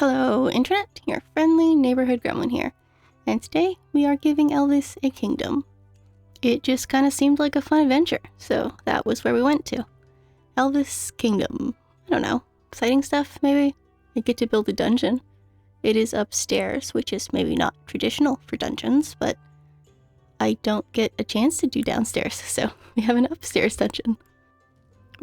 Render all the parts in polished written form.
Hello, Internet, your friendly neighborhood gremlin here, and today we are giving Elvis a kingdom. It just kind of seemed like a fun adventure, so that was where we went to. Elvis Kingdom. I don't know, exciting stuff maybe? I get to build a dungeon. It is upstairs, which is maybe not traditional for dungeons, but I don't get a chance to do downstairs, so we have an upstairs dungeon.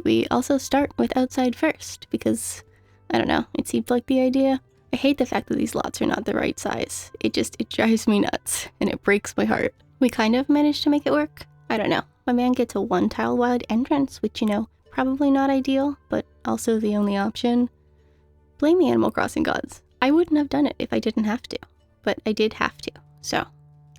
We also start with outside first, because, I don't know, it seemed like the idea. I hate the fact that these lots are not the right size. It drives me nuts, and it breaks my heart. We kind of managed to make it work. I don't know. My man gets a one-tile wide entrance, which, probably not ideal, but also the only option. Blame the Animal Crossing gods. I wouldn't have done it if I didn't have to, but I did have to, so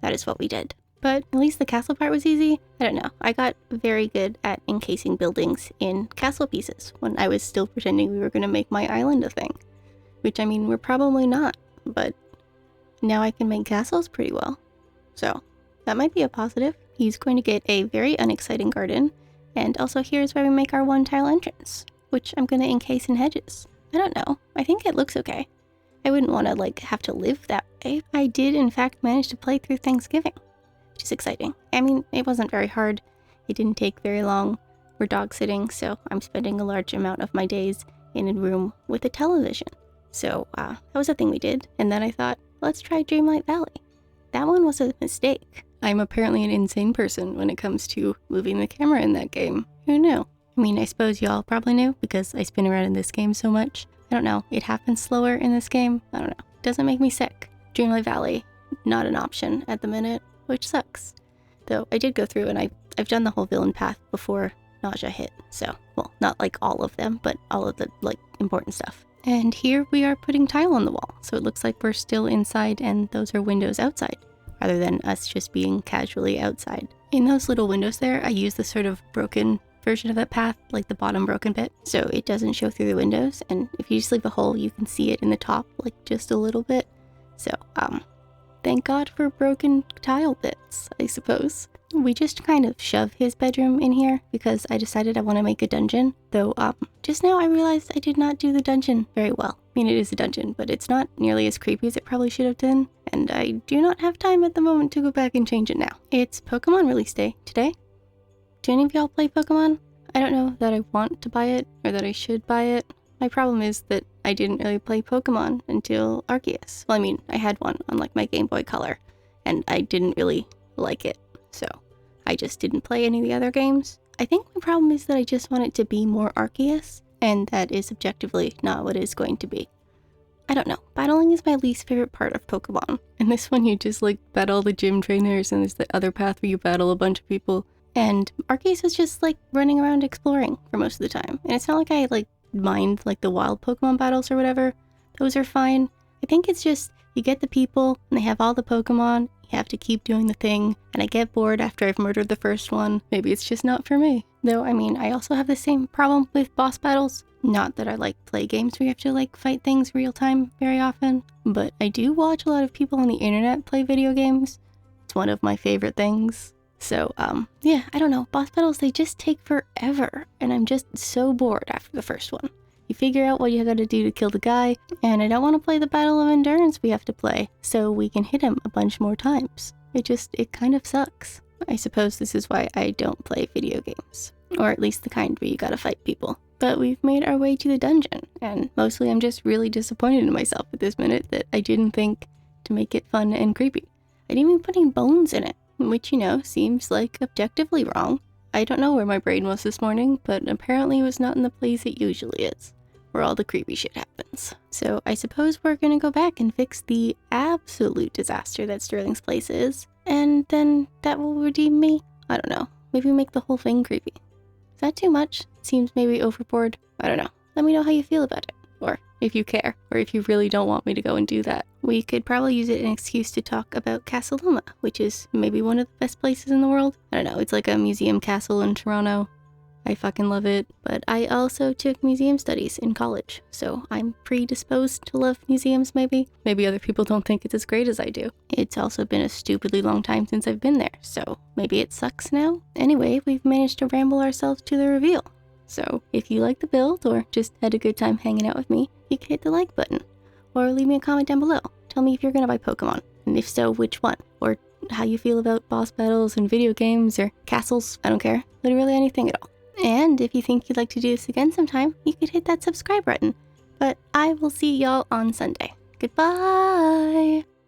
that is what we did. But at least the castle part was easy. I don't know. I got very good at encasing buildings in castle pieces when I was still pretending we were going to make my island a thing. Which, I mean, we're probably not, but now I can make castles pretty well. So that might be a positive. He's going to get a very unexciting garden, and also here's where we make our one-tile entrance, which I'm going to encase in hedges. I don't know. I think it looks okay. I wouldn't want to, have to live that way. I did, in fact, manage to play through Thanksgiving, which is exciting. I mean, it wasn't very hard. It didn't take very long. We're dog sitting, so I'm spending a large amount of my days in a room with a television. So that was a thing we did, and then I thought, let's try Dreamlight Valley. That one was a mistake. I'm apparently an insane person when it comes to moving the camera in that game. Who knew? I mean, I suppose y'all probably knew, because I spin around in this game so much. I don't know, it happens slower in this game. I don't know, it doesn't make me sick. Dreamlight Valley, not an option at the minute, which sucks. Though I did go through and I've done the whole villain path before nausea hit, so, well, not all of them, but all of the, important stuff. And here we are putting tile on the wall, so it looks like we're still inside and those are windows outside, rather than us just being casually outside. In those little windows there, I use the sort of broken version of that path, like the bottom broken bit, so it doesn't show through the windows, and if you just leave a hole, you can see it in the top, just a little bit. So, thank God for broken tile bits, I suppose. We just kind of shove his bedroom in here because I decided I want to make a dungeon, though just now I realized I did not do the dungeon very well. I mean, it is a dungeon, but it's not nearly as creepy as it probably should have been, and I do not have time at the moment to go back and change it now. It's Pokemon release day today. Do any of y'all play Pokemon? I don't know that I want to buy it or that I should buy it. My problem is that I didn't really play Pokemon until Arceus. Well, I mean, I had one on my Game Boy Color, and I didn't really like it. So, I just didn't play any of the other games. I think my problem is that I just want it to be more Arceus, and that is objectively not what it's going to be. I don't know. Battling is my least favorite part of Pokemon. And this one you just battle all the gym trainers, and there's the other path where you battle a bunch of people. And Arceus is just running around exploring for most of the time. And it's not like I mind the wild Pokemon battles or whatever. Those are fine. I think it's just you get the people and they have all the Pokemon. You have to keep doing the thing, and I get bored after I've murdered the first one. Maybe it's just not for me. Though, I mean, I also have the same problem with boss battles. Not that I play games where you have to fight things real time very often, but I do watch a lot of people on the internet play video games. It's one of my favorite things. So, yeah, I don't know. Boss battles, they just take forever, and I'm just so bored after the first one. You figure out what you gotta do to kill the guy, and I don't want to play the battle of endurance we have to play, so we can hit him a bunch more times. It kind of sucks. I suppose this is why I don't play video games. Or at least the kind where you gotta fight people. But we've made our way to the dungeon, and mostly I'm just really disappointed in myself at this minute that I didn't think to make it fun and creepy. I didn't even put any bones in it, which, seems objectively wrong. I don't know where my brain was this morning, but apparently it was not in the place it usually is, where all the creepy shit happens. So I suppose we're gonna go back and fix the absolute disaster that Sterling's place is, and then that will redeem me? I don't know. Maybe make the whole thing creepy. Is that too much? Seems maybe overboard? I don't know. Let me know how you feel about it, or if you care, or if you really don't want me to go and do that. We could probably use it as an excuse to talk about Castle Luma, which is maybe one of the best places in the world. I don't know, it's like a museum castle in Toronto. I fucking love it, but I also took museum studies in college, so I'm predisposed to love museums maybe. Maybe other people don't think it's as great as I do. It's also been a stupidly long time since I've been there, so maybe it sucks now. Anyway, we've managed to ramble ourselves to the reveal. So if you like the build or just had a good time hanging out with me, you can hit the like button. or leave me a comment down below. Tell me if you're gonna buy Pokemon, and if so, which one, or how you feel about boss battles and video games or castles. I don't care. Literally anything at all. And if you think you'd like to do this again sometime, you could hit that subscribe button. But I will see y'all on Sunday. Goodbye!